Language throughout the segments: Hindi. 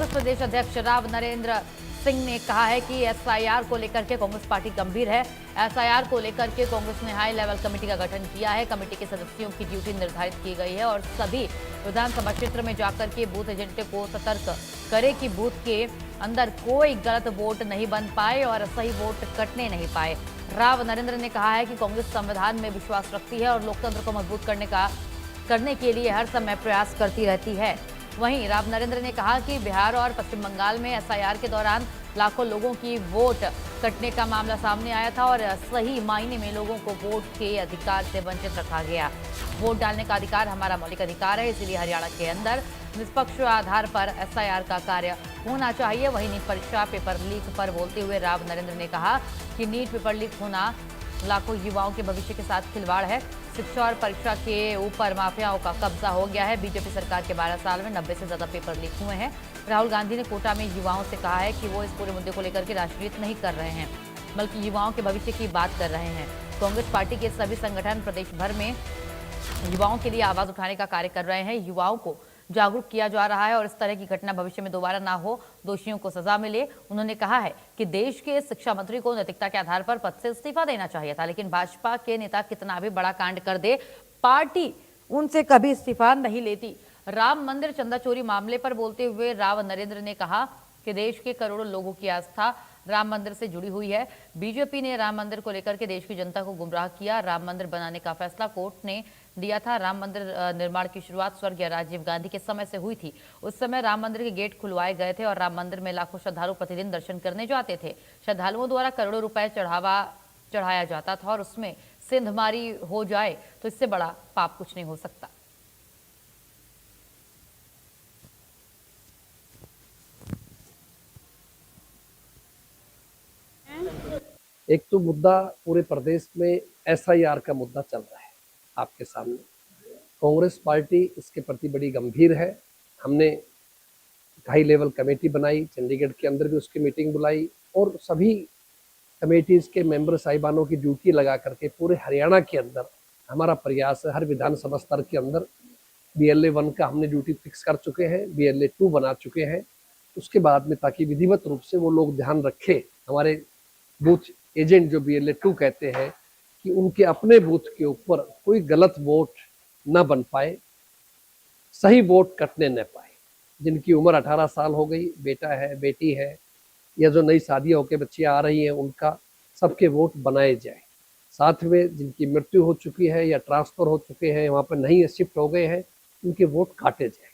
कांग्रेस प्रदेश अध्यक्ष राव नरेंद्र सिंह ने कहा है कि एसआईआर को लेकर के कांग्रेस पार्टी गंभीर है। एसआईआर को लेकर के कांग्रेस ने हाई लेवल कमेटी का गठन किया है। कमेटी के सदस्यों की ड्यूटी निर्धारित की गई है और सभी विधानसभा क्षेत्र में जाकर के बूथ एजेंट को सतर्क करे कि बूथ के अंदर कोई गलत वोट नहीं बन पाए और सही वोट कटने नहीं पाए। राव नरेंद्र ने कहा है कि कांग्रेस संविधान में विश्वास रखती है और लोकतंत्र को मजबूत करने के लिए हर समय प्रयास करती रहती है। वहीं राव नरेंद्र ने कहा कि बिहार और पश्चिम बंगाल में एसआईआर के दौरान लाखों लोगों की वोट कटने का मामला सामने आया था और सही मायने में लोगों को वोट के अधिकार से वंचित रखा गया। वोट डालने का अधिकार हमारा मौलिक अधिकार है, इसलिए हरियाणा के अंदर निष्पक्ष आधार पर एसआईआर का कार्य होना चाहिए। वहीं नीट परीक्षा पेपर लीक पर बोलते हुए राव नरेंद्र ने कहा कि नीट पेपर लीक होना लाखों युवाओं के भविष्य के साथ खिलवाड़ है। शिक्षा और परीक्षा के ऊपर माफियाओं का कब्जा हो गया है। बीजेपी सरकार के 12 साल में 90 से ज्यादा पेपर लीक हुए हैं। राहुल गांधी ने कोटा में युवाओं से कहा है कि वो इस पूरे मुद्दे को लेकर के राजनीति नहीं कर रहे हैं, बल्कि युवाओं के भविष्य की बात कर रहे हैं। कांग्रेस पार्टी के सभी संगठन प्रदेश भर में युवाओं के लिए आवाज उठाने का कार्य कर रहे हैं। युवाओं को जागरूक किया जा रहा है और इस तरह की घटना भविष्य में दोबारा ना हो, दोषियों को सजा मिले। उन्होंने कहा है कि देश के शिक्षा मंत्री को नैतिकता के आधार पर पद से इस्तीफा देना चाहिए था, लेकिन भाजपा के नेता कितना भी बड़ा कांड कर दे, पार्टी उनसे कभी इस्तीफा नहीं लेती। राम मंदिर चंदा चोरी मामले पर बोलते हुए राव नरेंद्र ने कहा कि देश के करोड़ों लोगों की आस्था राम मंदिर से जुड़ी हुई है। बीजेपी ने राम मंदिर को लेकर के देश की जनता को गुमराह किया। राम मंदिर बनाने का फैसला कोर्ट ने दिया था। राम मंदिर निर्माण की शुरुआत स्वर्गीय राजीव गांधी के समय से हुई थी। उस समय राम मंदिर के गेट खुलवाए गए थे और राम मंदिर में लाखों श्रद्धालु प्रतिदिन दर्शन करने जाते थे। श्रद्धालुओं द्वारा करोड़ों रुपए चढ़ाया जाता था और उसमें सिंधमारी हो जाए तो इससे बड़ा पाप कुछ नहीं हो सकता। एक तो मुद्दा पूरे प्रदेश में एसआईआर का मुद्दा चल रहा है आपके सामने। कांग्रेस पार्टी इसके प्रति बड़ी गंभीर है। हमने हाई लेवल कमेटी बनाई, चंडीगढ़ के अंदर भी उसकी मीटिंग बुलाई और सभी कमेटीज के मेंबर साहिबानों की ड्यूटी लगा करके पूरे हरियाणा के अंदर हमारा प्रयास है। हर विधानसभा स्तर के अंदर BLA 1 का हमने ड्यूटी फिक्स कर चुके हैं, BLA 2 बना चुके हैं। उसके बाद में ताकि विधिवत रूप से वो लोग ध्यान रखें, हमारे बूथ एजेंट जो BLA 2 कहते हैं, कि उनके अपने बूथ के ऊपर कोई गलत वोट न बन पाए, सही वोट कटने न पाए। जिनकी उम्र 18 साल हो गई, बेटा है, बेटी है, या जो नई शादियां होकर बच्चियां आ रही हैं, उनका सबके वोट बनाए जाए। साथ में जिनकी मृत्यु हो चुकी है या ट्रांसफर हो चुके हैं, वहां पर नहीं शिफ्ट हो गए हैं, उनके वोट काटे जाए।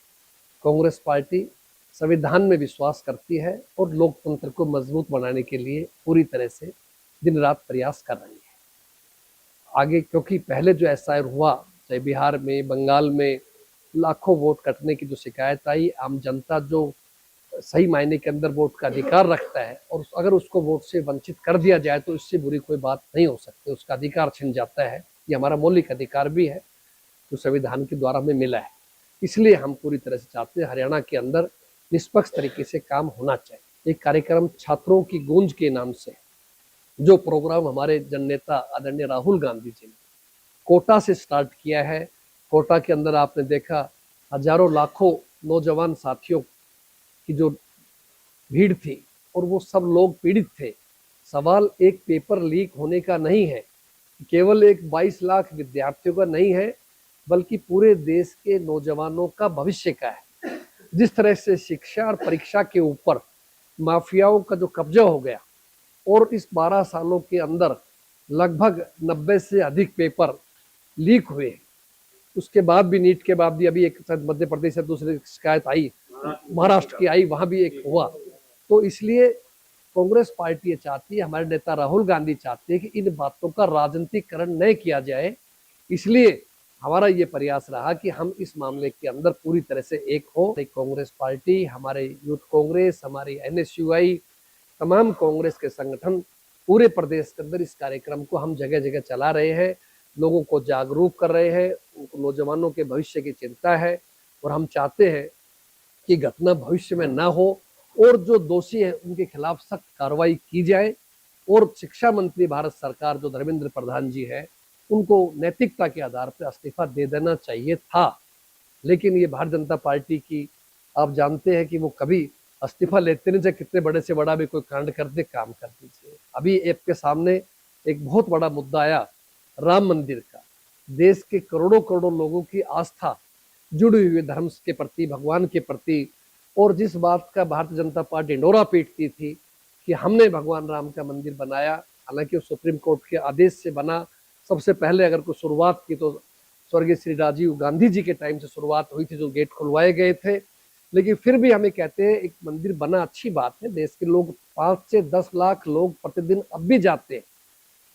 कांग्रेस पार्टी संविधान में विश्वास करती है और लोकतंत्र को मजबूत बनाने के लिए पूरी तरह से दिन रात प्रयास कर रही है। आगे क्योंकि पहले जो एसआईआर हुआ, चाहे बिहार में, बंगाल में, लाखों वोट कटने की जो शिकायत आई, आम जनता जो सही मायने के अंदर वोट का अधिकार रखता है और अगर उसको वोट से वंचित कर दिया जाए तो इससे बुरी कोई बात नहीं हो सकती। उसका अधिकार छिन जाता है। ये हमारा मौलिक अधिकार भी है जो संविधान के द्वारा हमें मिला है। इसलिए हम पूरी तरह से चाहते हैं हरियाणा के अंदर निष्पक्ष तरीके से काम होना चाहिए। एक कार्यक्रम छात्रों की गूंज के नाम से जो प्रोग्राम हमारे जननेता आदरणीय राहुल गांधी जी ने कोटा से स्टार्ट किया है। कोटा के अंदर आपने देखा हजारों लाखों नौजवान साथियों की जो भीड़ थी और वो सब लोग पीड़ित थे। सवाल एक पेपर लीक होने का नहीं है, केवल एक 22 लाख विद्यार्थियों का नहीं है, बल्कि पूरे देश के नौजवानों का भविष्य का है। जिस तरह से शिक्षा और परीक्षा के ऊपर माफियाओं का जो कब्जा हो गया और इस 12 सालों के अंदर लगभग 90 से अधिक पेपर लीक हुए, उसके बाद भी नीट के बाद भी अभी एक मध्य प्रदेश से दूसरी शिकायत आई, महाराष्ट्र की आई, वहां भी एक हुआ। तो इसलिए कांग्रेस पार्टी ये चाहती है, हमारे नेता राहुल गांधी चाहते हैं कि इन बातों का राजनीतिकरण नहीं किया जाए। इसलिए हमारा ये प्रयास रहा कि हम इस मामले के अंदर पूरी तरह से एक हो। कांग्रेस पार्टी, हमारे यूथ कांग्रेस, हमारी NSUI, तमाम कांग्रेस के संगठन पूरे प्रदेश के अंदर इस कार्यक्रम को हम जगह जगह चला रहे हैं, लोगों को जागरूक कर रहे हैं। उनको नौजवानों के भविष्य की चिंता है और हम चाहते हैं कि घटना भविष्य में ना हो और जो दोषी हैं उनके खिलाफ सख्त कार्रवाई की जाए। और शिक्षा मंत्री भारत सरकार जो धर्मेंद्र प्रधान जी है, उनको नैतिकता के आधार पर इस्तीफा दे देना चाहिए था। लेकिन ये भारतीय जनता पार्टी की, आप जानते हैं कि वो कभी इस्तीफा लेते नहीं, चाहे कितने बड़े से बड़ा भी कोई कांड कर दे, काम कर दीजिए। अभी आपके सामने एक बहुत बड़ा मुद्दा आया राम मंदिर का। देश के करोड़ों करोड़ों लोगों की आस्था जुड़ी हुई धर्म के प्रति, भगवान के प्रति, और जिस बात का भारतीय जनता पार्टी ढिंढोरा पीटती थी कि हमने भगवान राम का मंदिर बनाया, हालांकि सुप्रीम कोर्ट के आदेश से बना। सबसे पहले अगर कोई शुरुआत की तो स्वर्गीय श्री राजीव गांधी जी के टाइम से शुरुआत हुई थी, जो गेट खुलवाए गए थे। लेकिन फिर भी हमें कहते हैं एक मंदिर बना अच्छी बात है। देश के लोग 5 से 10 लाख लोग प्रतिदिन अब भी जाते हैं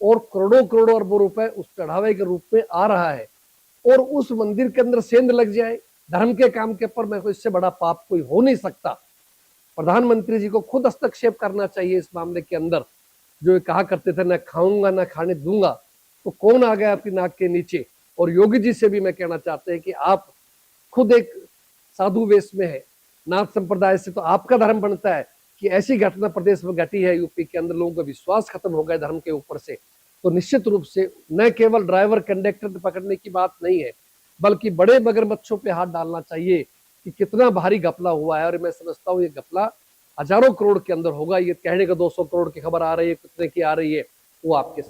और करोड़ों करोड़ों अरबों रुपए उस चढ़ावे के रूप में आ रहा है, और उस मंदिर के अंदर सेंध लग जाए धर्म के काम के पर, मैं को इससे बड़ा पाप कोई हो नहीं सकता। प्रधानमंत्री जी को खुद हस्तक्षेप करना चाहिए इस मामले के अंदर। जो कहा करते थे, ना खाऊंगा ना खाने दूंगा, तो कौन आ गया आपकी नाक के नीचे। और योगी जी से भी मैं कहना चाहते हैं कि आप खुद एक साधु वेश में है, नाथ संप्रदाय से, तो आपका धर्म बनता है कि ऐसी घटना प्रदेश में घटी है यूपी के अंदर, लोगों का विश्वास खत्म हो गया धर्म के ऊपर से, तो निश्चित रूप से न केवल ड्राइवर कंडक्टर पकड़ने की बात नहीं है, बल्कि बड़े मगरमच्छों पे हाथ डालना चाहिए कि कितना भारी घपला हुआ है। और मैं समझता हूँ ये घपला हजारों करोड़ के अंदर होगा। ये कहने का 200 करोड़ की खबर आ रही है, कितने की आ रही है, वो आपके